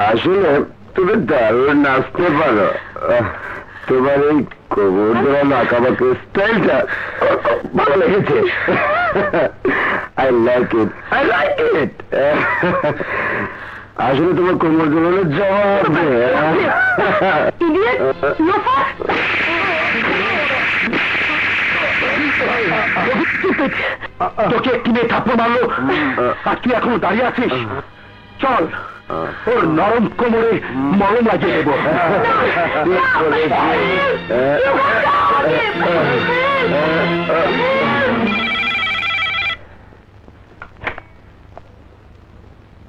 আসলে তুমি দারুণ নাচতে পারো, তোমার এই কোমর ধরা নাকাবাকে স্টাইলটা ভালো লেগেছে। I like it, I like it. আসলে তোমার কোমর ধরানোর জবাব তোকে একটি মেয়ে থাপ্পড় মারলো আর তুই এখনো দাঁড়িয়ে আছিস? চল, ওর নরম কোমরে মরম লাগিয়ে দেবো।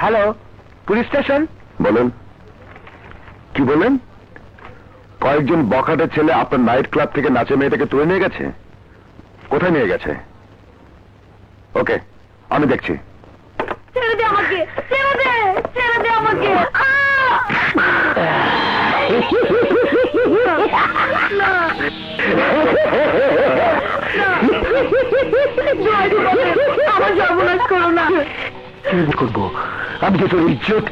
Hello, police station. বলেন, কি বলেন? কয়েকজন বখাটের ছেলে আপনার নাইট ক্লাব থেকে নাচে মেয়েটাকে তুলে নিয়ে গেছে? কোথায় নিয়ে গেছে? ওকে, আমি দেখছি। ছেড়ে দে আমাকে, ছেড়ে দে, ছেড়ে দে আমাকে। আমার সর্বনাশ করো না। কি করবো? আমি তো তোর ইজ্জত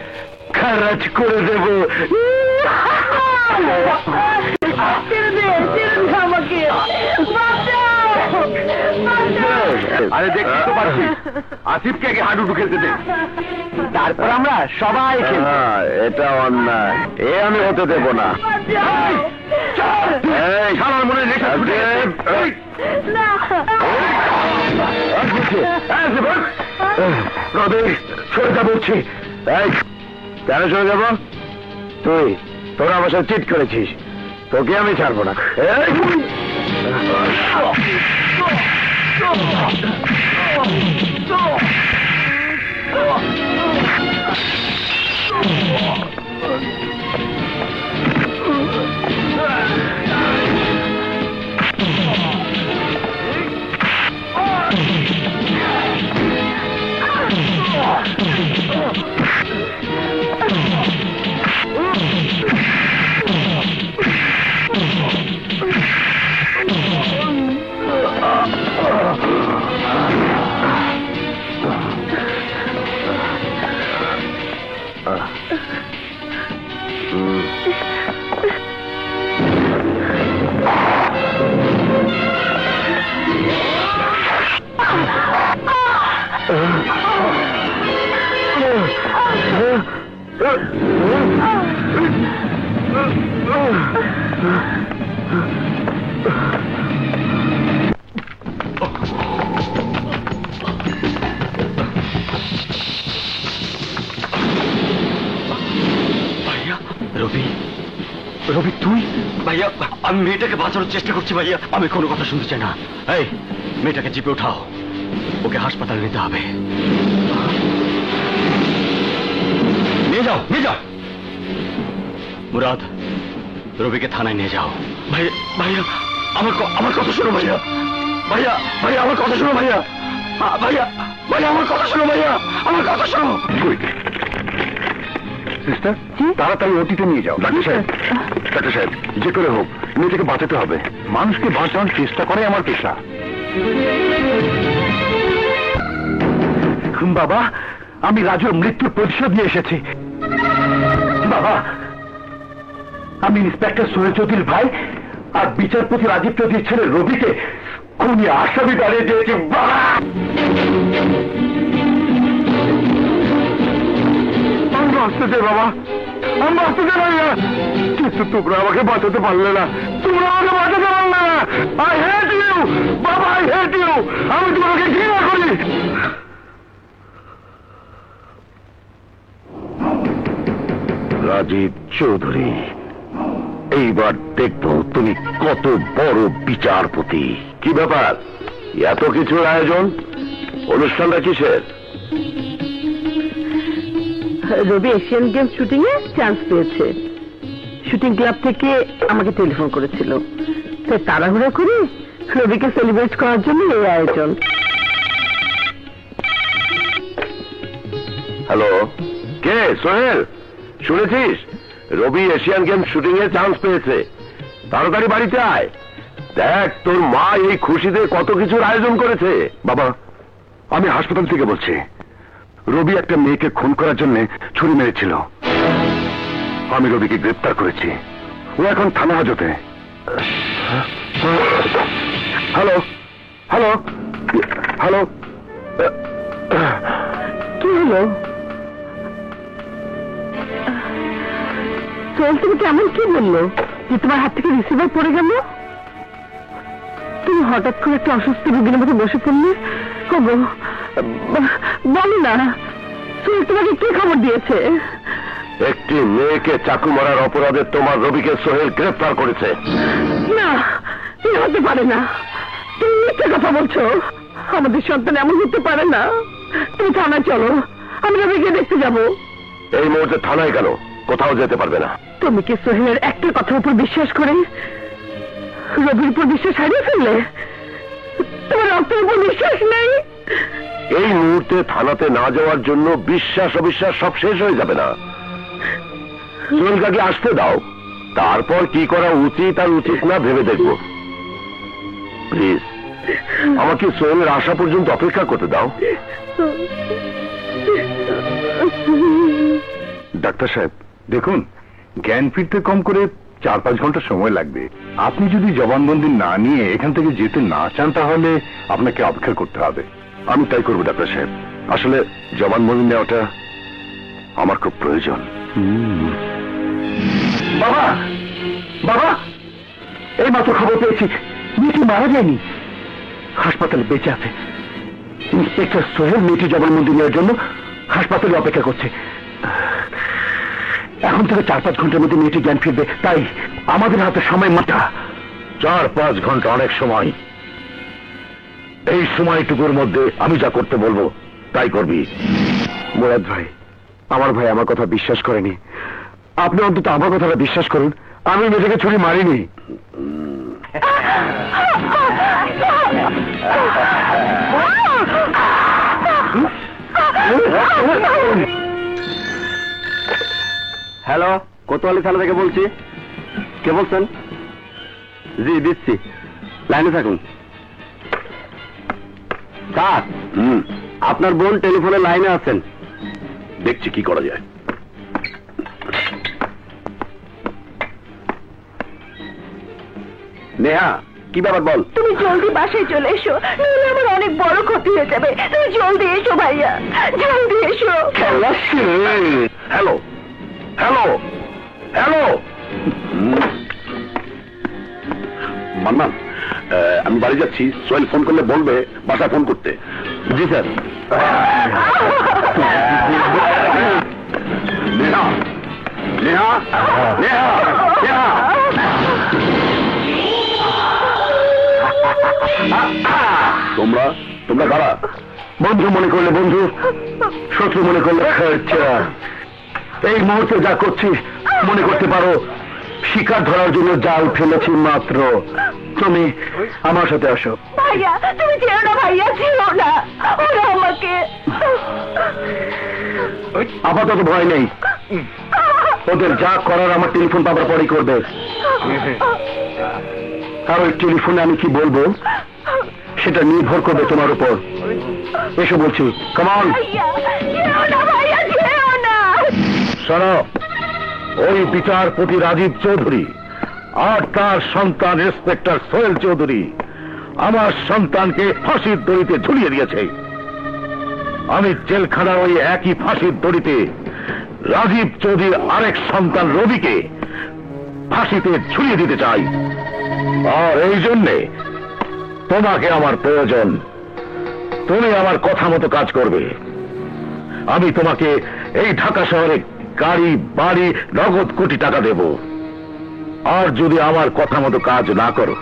খারাজ করে দেব। ছেড়ে দে, ছেড়ে দে আমাকে। আরে দেখছি তো পাচ্ছি, আসিফকে আগে হাডুডু খেলতে দে, তারপর আমরা সবাই খেলবো। এটা অন্যায়, এ আমি হতে দেব না। এই শালার মনে রেখে রবি, সরে যা বলছি। এই কেন চলে যাব? তুই তোরা আমার সাথে চিট করেছিস, তোকে আমি ছাড়বো না। রবি, রবি তুই? ভাইয়া, আমি মেয়েটাকে বাঁচানোর চেষ্টা করছি ভাইয়া, আমি কোনো কথা শুনতে চাই না। এই মেয়েটাকে জিপে উঠাও, ওকে হাসপাতালে নিতে হবে। নিয়ে যাও, নিয়ে যাও। মুরাদ, রবিকে থানায় নিয়ে যাও। ভাইয়া, ভাইয়া আমার কথা শোনো ভাইয়া। ভাইয়া, ভাইয়া আমার কথা শোনো ভাইয়া। ভাইয়া, ভাইয়া আমার কথা শোনো ভাইয়া, আমার কথা শোনো। সিস্টার, তাড়াতাড়ি ওটিতে নিয়ে যাও। ডাক্তার সাহেব, ডাক্তার সাহেব, যে করে হোক মেয়েটাকে বাঁচাতে হবে। মানুষকে বাঁচানোর চেষ্টা করে আমার পেশা। বাবা, আমি রাজুর মৃত্যুর প্রতিশোধ নিয়ে এসেছি। বাবা, আমি ইন্সপেক্টর সোহেল চৌধুরীর ভাই আর বিচারপতি রাজীব চৌধুরীর ছেলে রবিকে খুনি আসামি বানিয়ে দিয়েছি। বাঁচতে দে বাবা, আমি বাঁচতে দে ভাইয়া, কিন্তু তোমরা আমাকে বাঁচাতে পারলে না, তোমরা আমাকে বাঁচাতে পারলে না। আই হেট ইউ বাবা, আই হেট ইউ, আমি তোমাকে ঘৃণা করি। রাজীব চৌধুরী, এইবার দেখবো তুমি কত বড় বিচারপতি। কি ব্যাপার, এত কিছুর আয়োজন? অনুষ্ঠানটা কিসের? রবি এশিয়ান গেম শুটিং এ চান্স পেয়েছে। শুটিং ক্লাব থেকে আমাকে টেলিফোন করেছিল, তাই তাড়াহুড়া করে রবিকে সেলিব্রেট করার জন্য এই আয়োজন। হ্যালো, কে? সোহেল, শুনেছিস রবি এশিয়ান গেম শুটিং এর চান্স পেয়েছে? তাড়াতাড়ি বাড়িতে আয়, দেখ তোর মা এই খুশিতে কত কিছুর আয়োজন করেছে। বাবা, আমি হাসপাতাল থেকে বলছি, রবি একটা মেয়েকে খুন করার জন্য ছুরি মেরেছিল। আমি রবিকে গ্রেপ্তার করেছি। ও এখন থানা হাজতে। হ্যালো হ্যালো হ্যালো, কি হলো? সোহেল তোমাকে এমন কি বললো যে তোমার হাত থেকে রিসিভার পড়ে গেল? তুমি হঠাৎ করে একটা অসুস্থ রোগীর মতো বসে পড়লে। বলো না, সোহেল তোমাকে কি খবর দিয়েছে? একটি মেয়েকে চাকু মারার অপরাধে তোমার রবিকে সোহেল গ্রেফতার করেছে। না, এ হতে পারে না। তুমি মিথ্যে কথা বলছো। আমাদের সন্তান এমন হতে পারে না। তুমি থানায় চলো, আমি রবিকে দেখতে যাব। এই মুহূর্তে থানায় কেন? কোথাও যেতে পারবে না। তুমি কি সোহেলের একটা কথার উপর বিশ্বাস করে রবির উপর বিশ্বাস হারিয়ে ফেললে? তোমার রক্তের উপর বিশ্বাস নেই? এই মুহূর্তে থানাতে না যাওয়ার জন্য বিশ্বাস অবিশ্বাস সব শেষ হয়ে যাবে না। সোহেলকে আসতে দাও, তারপর কি করা উচিত আর উচিত না ভেবে দেখব। প্লিজ আমাকে সোহেলের আসা পর্যন্ত অপেক্ষা করতে দাও। ডাক্তার সাহেব দেখুন, জ্ঞান ফিরতে কম করে 4-5 ঘন্টা সময় লাগবে। আপনি যদি জবানবন্দি না নিয়ে এখান থেকে যেতে না চান তাহলে আপনাকে অপেক্ষা করতে হবে। আমি তাই করবো ডাক্তার সাহেব। আসলে জবানবন্দি নেওয়াটা আমার খুব প্রয়োজন। বাবা বাবা, এই মাত্র খবর পেয়েছি মেয়েটি মারা যায়নি, হাসপাতালে বেঁচে আছে। ইন্সপেক্টর সোহেল মেয়েটি জবানবন্দি নেওয়ার জন্য হাসপাতালে অপেক্ষা করছে। এখন থেকে 4-5 ঘন্টার মধ্যে মেয়েটি জ্ঞান ফিরবে, তাই আমাদের হাতে সময় মাত্র 4-5 ঘন্টা। অনেক সময়। এই সময়টুকুর মধ্যে আমি যা করতে বলবো তাই করবি। মুরাদ ভাই, আমার ভাই আমার কথা বিশ্বাস করেনি। আপনি অন্তত আমার কথাটা বিশ্বাস করুন। আমি মেয়েটাকে ছুরি মারিনি। হ্যালো, কোতোয়ালি থানা থেকে বলছি। কে বলছেন? জি দিচ্ছি, লাইনে থাকুন। স্যার, আপনার বোন টেলিফোনে লাইনে আছেন। দেখছি কি করা যায়। নেহা, কি ব্যাপার বল। তুমি জলদি বাসায় চলে এসো, নইলে আমার অনেক বড় ক্ষতি হয়ে যাবে। তুমি জলদি এসো ভাইয়া, জলদি এসো। হ্যালো হ্যালো হ্যালো, মান্নান, আমি বাড়ি যাচ্ছি। সোহেল ফোন করলে বলবে বাসায় ফোন করতে। জি স্যার। নেহা নেহা নেহা নেহা, তোমরা তোমরা কারা? বন্ধু মনে করলে বন্ধু, শত্রু মনে করলে খরচা। এই মুহূর্তে যা করছি মনে করতে পারো শিকার ধরার জন্য জাল ফেলেছি মাত্র। তুমি আমার সাথে আসো। ভাইয়া তুমি যেও না, ভাইয়া যেও না, ওরা আমাকে। আপাতত ভয় নেই, ওদের যা করার আমার টেলিফোন পাবার পরেই করবে। আর ওই টেলিফোনে আমি কি বলবো সেটা নির্ভর করবে তোমার উপর। এসো বলছি, কামন। ভাইয়া যেও না, ভাইয়া যেও না। শোনো, ওই বিচারপতি রাজীব চৌধুরী আর তার সন্তান ইন্সপেক্টর সোহেল চৌধুরী আমার সন্তানকে ফাঁসির দড়িতে ঝুলিয়ে দিয়েছে। আমি জেলখানার ওই একই ফাঁসির দড়িতে রাজীব চৌধুরীর আরেক সন্তান রবিকে ফাঁসিতে ঝুলিয়ে দিতে চাই। আর এই জন্যে তোমাকে আমার প্রয়োজন। তুমি আমার কথা মতো কাজ করবে। আমি তোমাকে এই ঢাকা শহরে গাড়ি বাড়ি নগদ কোটি টাকা দেব। আর যদি আমার কথা মতো কাজ না করো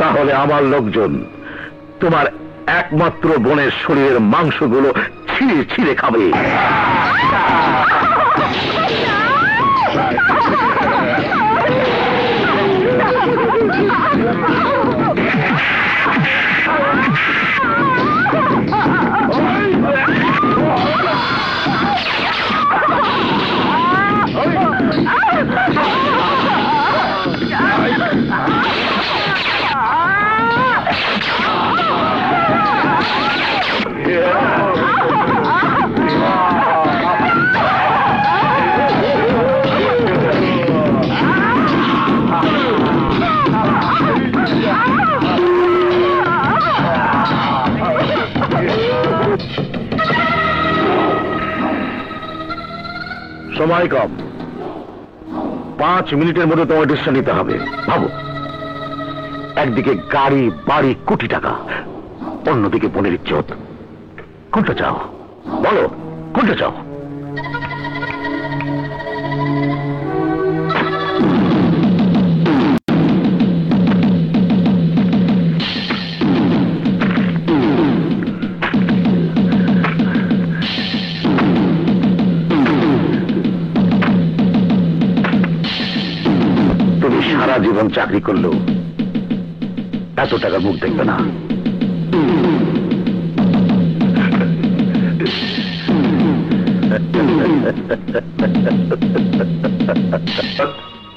তাহলে আমার লোকজন তোমার একমাত্র বোনের শরীরের মাংসগুলো ছিঁড়ে ছিঁড়ে খাবে। সময় কম, 5 মিনিটের মধ্যে তোমার ডিসিশন নিতে হবে। ভাবো, একদিকে গাড়ি বাড়ি কোটি টাকা, অন্যদিকে বোনের ইজ্জত। কোনটা চাও বলো, কোনটা চাও? তুমি সারা জীবন চাকরি করলেও এত টাকা মুখ দেখবে না।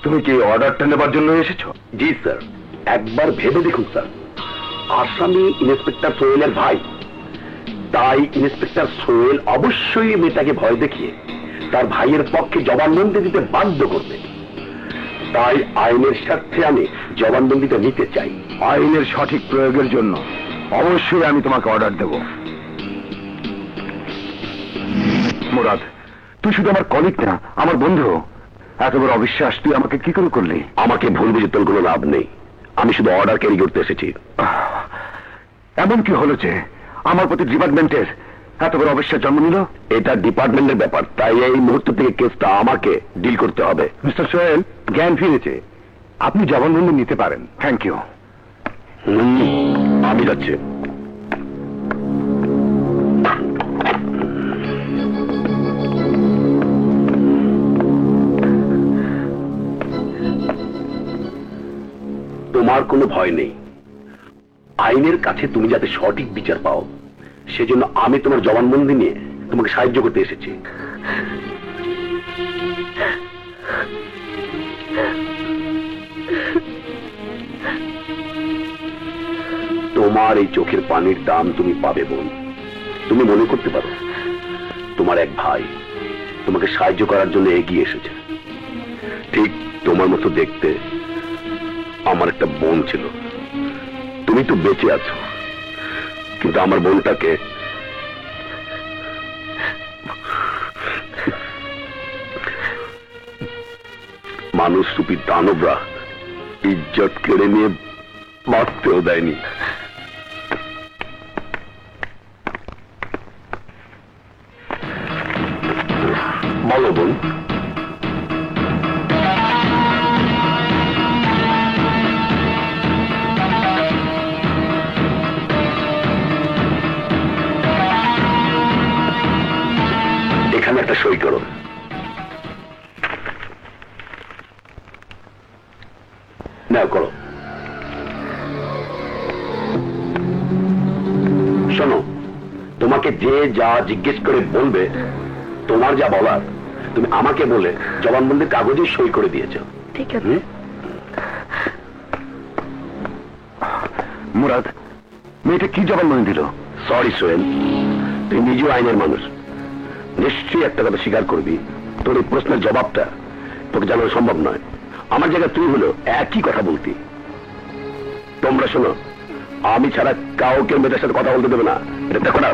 তুমি কি অর্ডারটা নেবার জন্য এসেছো? জি স্যার, একবার ভেবে দেখুন স্যার, আসামি ইন্সপেক্টর সোহেলের ভাই, তাই ইন্সপেক্টর সোহেল অবশ্যই মেয়েটাকে ভয় দেখিয়ে তার ভাইয়ের পক্ষে জবানবন্দি দিতে বাধ্য করবে। তাই আইনের স্বার্থে আমি জবানবন্দিটা নিতে চাই। আইনের সঠিক প্রয়োগের জন্য অবশ্যই আমি তোমাকে অর্ডার দেব। মুরাদ, তুই শুধু আমার কলিগ না, আমার বন্ধু। এত বড় অবিশ্বাস তুই আমাকে কি করে করলি? আমাকে ভুল বুঝে তোর কোনো লাভ নেই, আমি শুধু অর্ডার ক্যারি করতে এসেছি। এমন কি হলো যে আমার প্রতি ডিপার্টমেন্টের এত বড় অবিশ্বাস জন্ম নিল? এটা ডিপার্টমেন্টের ব্যাপার, তাই এই মুহূর্ত থেকে কেসটা আমাকে ডিল করতে হবে। মিস্টার সোহেল, জ্ঞান ফিরেছে, আপনি জবানবন্দি নিতে পারেন। Thank you. আমি যাচ্ছি। তোমার কোনো ভয় নেই, আইনের কাছে তুমি যাতে সঠিক বিচার পাও সেজন্য আমি তোমার জবানবন্দি নিয়ে তোমাকে সাহায্য করতে এসেছি। তোমার এই চোখের পানির দাম তুমি পাবে বোন। তুমি মনে করতে পারো তোমার এক ভাই তোমাকে সাহায্য করার জন্য এগিয়ে এসেছে। ঠিক তোমার মতো দেখতে আমার একটা বোন ছিল। তুমি তো বেঁচে আছো, কিন্তু আমার বোনটাকে মানুষ রূপী দানবরা ইজ্জত কেড়ে নিয়ে বাঁচতেও দেয়নি। বলো বোন। এখানে একটা সই করো। না করো। শোনো, তোমাকে যে যা জিজ্ঞেস করে বলবে, তোমার যা বলার তুমি আমাকে বলে জবানবন্দির কাগজে সই করে দিয়েছো। ঠিক আছে। মুরাদ, মেয়েটা কি জবানবন্দি দিল? সরি সোহেল, তুই নিজেও আইনের মানুষ, নিশ্চয়ই একটা কথা স্বীকার করবি, তোর এই প্রশ্নের জবাবটা তোকে জানানো সম্ভব নয়। আমার জায়গায় তুই হলো একই কথা বলতি। তোমরা শোনো, আমি ছাড়া কাউকে মেয়েদের সাথে কথা বলতে দেবে না, এটা দেখো না।